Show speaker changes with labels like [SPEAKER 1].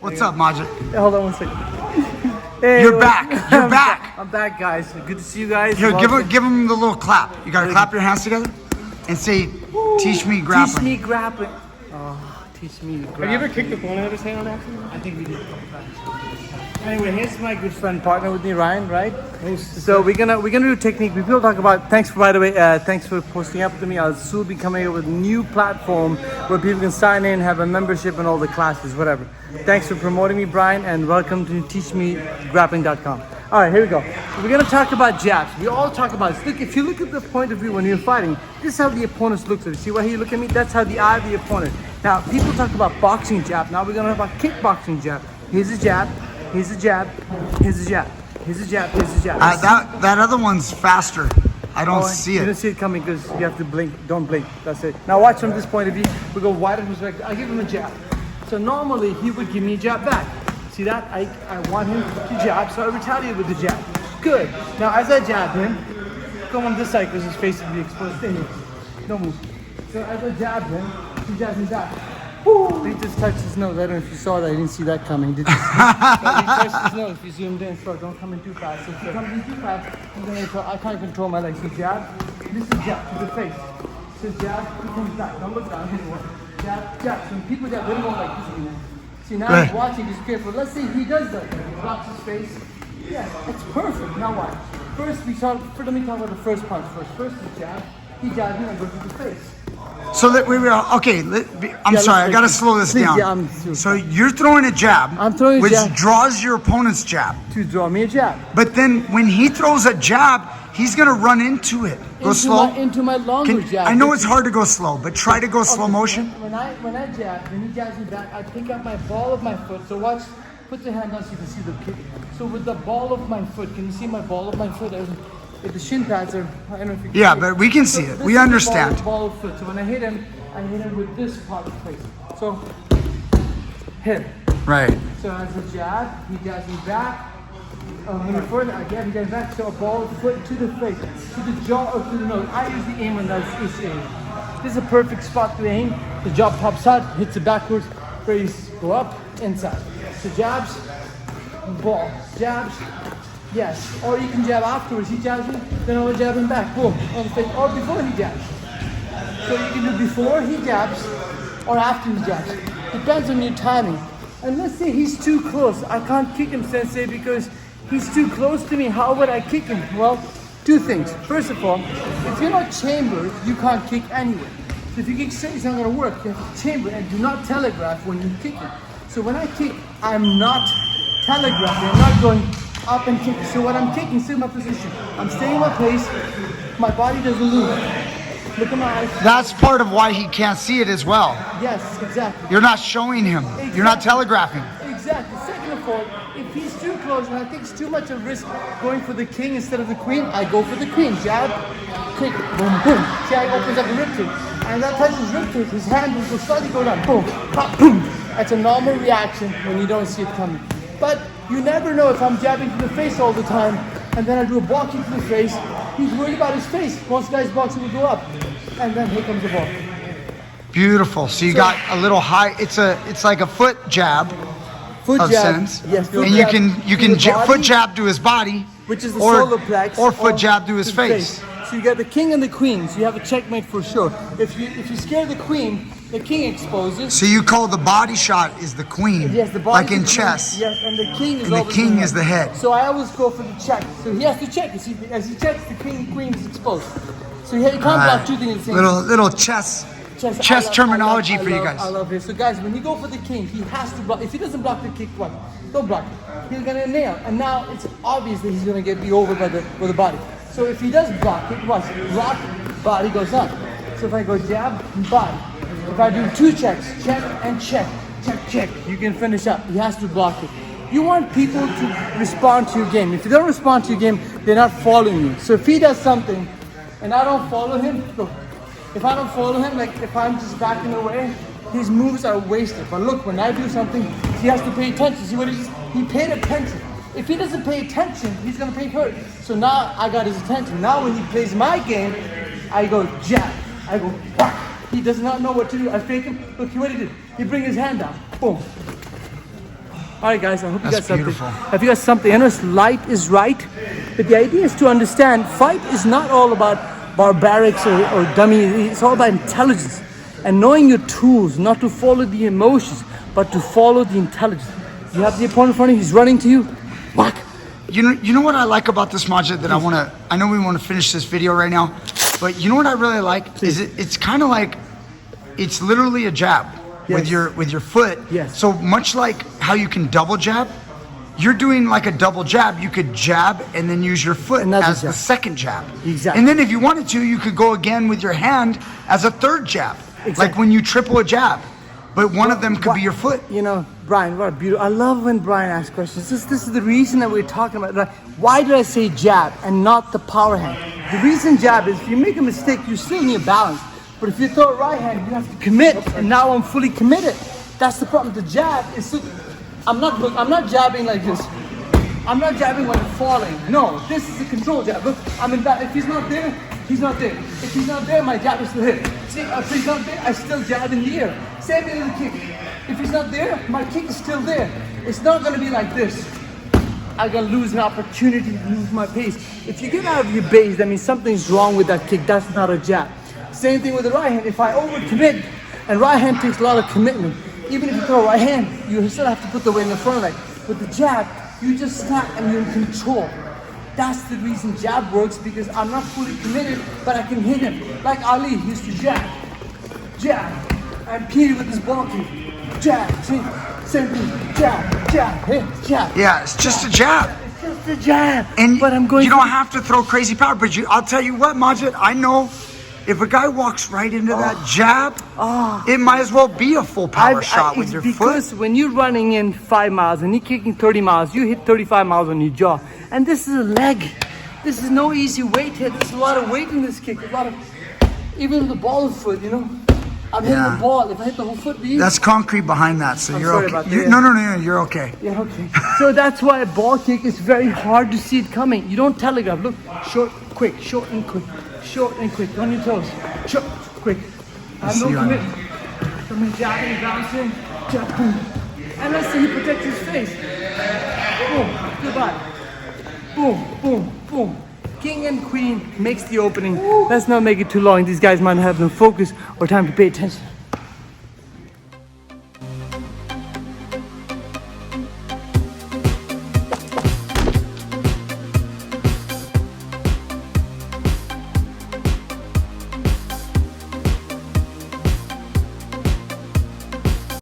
[SPEAKER 1] What's up, Majid?
[SPEAKER 2] Hey, hold on one second. Hey,
[SPEAKER 1] You're back. You're back.
[SPEAKER 2] I'm back, guys. Good to see you guys.
[SPEAKER 1] Here, give him the little clap. You gotta clap your hands together and say, "Teach me grappling."
[SPEAKER 2] Teach me grappling. Oh, teach me grappling.
[SPEAKER 3] Have you ever kicked the phone out of his hand on accident?
[SPEAKER 2] I think we did a couple times. Anyway, here's my good friend, partner with me, Ryan. Right? So we're gonna do technique. People talk about. Thanks for thanks for posting up to me. I'll soon be coming up with a new platform where people can sign in, have a membership, and all the classes, whatever. Thanks for promoting me, Brian, and welcome to TeachMeGrappling.com. All right, here we go. We're gonna talk about jabs. We all talk about it. Look, if you look at the point of view when you're fighting, this is how the opponent looks at it. See why he look at me? That's how the eye of the opponent. Now, people talk about boxing jab. Now we're gonna talk about kickboxing jab. Here's a jab. Here's a jab. Here's a jab. Here's a jab. Here's a jab.
[SPEAKER 1] That other one's faster. I don't see it.
[SPEAKER 2] You don't see it coming because you have to blink. Don't blink. That's it. Now watch from this point of view. We go wide and perspective. I give him a jab. So normally he would give me a jab back. See that? I want him to jab, so I retaliate with the jab. Good. Now as I jab him, go on this side because his face will be exposed. Stay here. Don't move. So as I jab him, he jabs me back. Woo! He just touched his nose. I don't know if you saw that. I didn't see that coming. Did you? But he touched his nose. If you zoomed in, so don't come in too fast. So if you come in too fast, I can't control my legs. So jab. This is jab to the face. So jab, he comes back. Don't look down anymore. Jab, jab. So when people jab, they don't go like this anymore. See, now he's watching, he's careful. Let's say he does that. He blocks his face. Yeah, it's perfect. Now watch. First, let me talk about the first punch first. First is jab. He jabs me and goes to the face.
[SPEAKER 1] So that we were okay. I'm sorry, I gotta slow this down.
[SPEAKER 2] Yeah,
[SPEAKER 1] so you're throwing a jab,
[SPEAKER 2] I'm throwing a
[SPEAKER 1] which
[SPEAKER 2] jab.
[SPEAKER 1] draws your opponent's jab.
[SPEAKER 2] To draw me a jab.
[SPEAKER 1] But then when he throws a jab, he's gonna run into it. Go slow.
[SPEAKER 2] Into my longer jab.
[SPEAKER 1] I know it's hard to go slow, but try to go slow motion.
[SPEAKER 2] When I jab, when he jabs me back, I pick up my ball of my foot. So watch, put the hand down so you can see the kick. So with the ball of my foot, can you see my ball of my foot? If the shin pads are, I don't know if you can see
[SPEAKER 1] but we can see it. We understand.
[SPEAKER 2] Ball of foot. So when I hit him with this part of the face. So hit.
[SPEAKER 1] Right.
[SPEAKER 2] So as a jab, he jabs me back. Further, I jab, he jabs back. So a ball of the foot to the face, to the jaw or to the nose. I usually aim on this area. This is a perfect spot to aim. The jaw pops out, hits it backwards, raise, go up, inside. So jabs, ball, jabs, yes. Or you can jab afterwards. He jabs me, then I'll jab him back. Boom, on the face. Or before he jabs. So you can do before he jabs or after he jabs. Depends on your timing. And let's say he's too close. I can't kick him, Sensei, because he's too close to me. How would I kick him? Well, two things. First of all, if you're not chambered, you can't kick anyway. So if you kick straight, it's not going to work. You have to chamber and do not telegraph when you kick him. So when I kick, I'm not telegraphing. I'm not going up and kicking. So when I'm kicking, stay in my position. I'm staying in my place. My body doesn't move. Look at my eyes.
[SPEAKER 1] That's part of why he can't see it as well.
[SPEAKER 2] Yes, exactly.
[SPEAKER 1] You're not showing him.
[SPEAKER 2] Exactly.
[SPEAKER 1] You're not telegraphing.
[SPEAKER 2] Exactly. Second of all, if he's too close and I think it's too much of risk going for the king instead of the queen, I go for the queen. Jab, kick, boom, boom. See how he opens up the ribcage. And that touches ribcage, his hand will slightly go down. Boom, pop, boom. That's a normal reaction when you don't see it coming. But you never know if I'm jabbing to the face all the time and then I do a ball kick to the face. He's worried about his face. Most guys' boxing will go up. And then here comes the ball.
[SPEAKER 1] Beautiful. So you got a little high. It's like a foot jab.
[SPEAKER 2] Foot
[SPEAKER 1] of
[SPEAKER 2] jab.
[SPEAKER 1] sense.
[SPEAKER 2] Yes.
[SPEAKER 1] And you can foot jab to his body,
[SPEAKER 2] which is the
[SPEAKER 1] or,
[SPEAKER 2] solar plex,
[SPEAKER 1] or foot jab to his face.
[SPEAKER 2] So you got the king and the queen. So you have a checkmate for sure. If you scare the queen, the king exposes.
[SPEAKER 1] So you call the body shot is the queen.
[SPEAKER 2] Yes, the body.
[SPEAKER 1] Like in chess.
[SPEAKER 2] Yes, and the king is.
[SPEAKER 1] And the king is the head.
[SPEAKER 2] So I always go for the check. So he has to check. As he checks, the queen is exposed. So you can't block two things at the same time.
[SPEAKER 1] Little chess terminology for you guys.
[SPEAKER 2] I love it. So guys, when you go for the king, he has to block. If he doesn't block the kick, what? Don't block it. He's gonna nail. And now it's obvious that he's gonna get beat over by the body. So if he does block it, watch. Block, body goes up. So if I go jab, body. If I do two checks, check and check, check, you can finish up. He has to block it. You want people to respond to your game. If you don't respond to your game, they're not following you. So if he does something and I don't follow him, look. If I don't follow him, like if I'm just backing away, his moves are wasted. But look, when I do something, he has to pay attention. See what he does? He paid attention. If he doesn't pay attention, he's gonna pay hurt. So now I got his attention. Now when he plays my game, I go jab. I go whack. He does not know what to do. I fake him. Look, what he did. He bring his hand down. Boom. All right, guys, I hope you got
[SPEAKER 1] That's
[SPEAKER 2] something.
[SPEAKER 1] beautiful.
[SPEAKER 2] Have you got something? I know light is right, but the idea is to understand fight is not all about barbarics or dummy. It's all about intelligence and knowing your tools, not to follow the emotions, but to follow the intelligence. You have the opponent in front of you, he's running to you, whack.
[SPEAKER 1] You know what I like about this, Majid, that I know we want to finish this video right now, but you know what I really like is it's kind of like, it's literally a jab with your foot.
[SPEAKER 2] Yes.
[SPEAKER 1] So much like how you can double jab, you're doing like a double jab. You could jab and then use your foot as the second jab.
[SPEAKER 2] Exactly.
[SPEAKER 1] And then if you wanted to, you could go again with your hand as a third jab.
[SPEAKER 2] Exactly.
[SPEAKER 1] Like when you triple a jab, but one of them could be your foot.
[SPEAKER 2] You know, Brian, what a beautiful. I love when Brian asks questions. This is the reason that we're talking about. Like, why did I say jab and not the power hand? The reason jab is if you make a mistake, you still need balance. But if you throw a right hand, you have to commit. And now I'm fully committed. That's the problem. The jab is so. I'm not jabbing like this. I'm not jabbing when I'm falling. No, this is a control jab. Look, I'm in that. If he's not there, he's not there. If he's not there, my jab is still hit. See, if he's not there, I still jab in the air. Same thing with the kick. If he's not there, my kick is still there. It's not gonna be like this. I'm gonna lose an opportunity to lose my pace. If you get out of your base, that means something's wrong with that kick. That's not a jab. Same thing with the right hand. If I overcommit, and right hand takes a lot of commitment. Even if you throw a right hand, you still have to put the weight in the front leg. With the jab, you just snap and you're in control. That's the reason jab works, because I'm not fully committed, but I can hit him. Like Ali used to jab, and Peter with his ball kick, jab, same thing, jab, hit, jab.
[SPEAKER 1] Yeah, it's just a jab.
[SPEAKER 2] It's just a jab.
[SPEAKER 1] And
[SPEAKER 2] but I'm going.
[SPEAKER 1] You don't have to throw crazy power, but I'll tell you what, Majid, I know if a guy walks right into that jab, it might as well be a full power shot with your foot.
[SPEAKER 2] Because when you're running in 5 miles and you're kicking 30 miles, you hit 35 miles on your jaw. And this is a leg. This is no easy weight hit. There's a lot of weight in this kick. A lot of, even the ball foot, you know. I'm hitting the ball. If I hit the whole foot,
[SPEAKER 1] that's concrete behind that, so you're
[SPEAKER 2] sorry
[SPEAKER 1] okay.
[SPEAKER 2] about that.
[SPEAKER 1] No, you're okay.
[SPEAKER 2] Yeah, okay. So that's why a ball kick is very hard to see it coming. You don't telegraph. Look, short, quick, short and quick. Short and quick, on your toes. Short, quick. I have no commitment. So I'm jabbing, bouncing, jab, boom. And let's see he protects his face. Boom, goodbye. Boom, boom, boom. King and queen makes the opening. Let's not make it too long. These guys might have no focus or time to pay attention.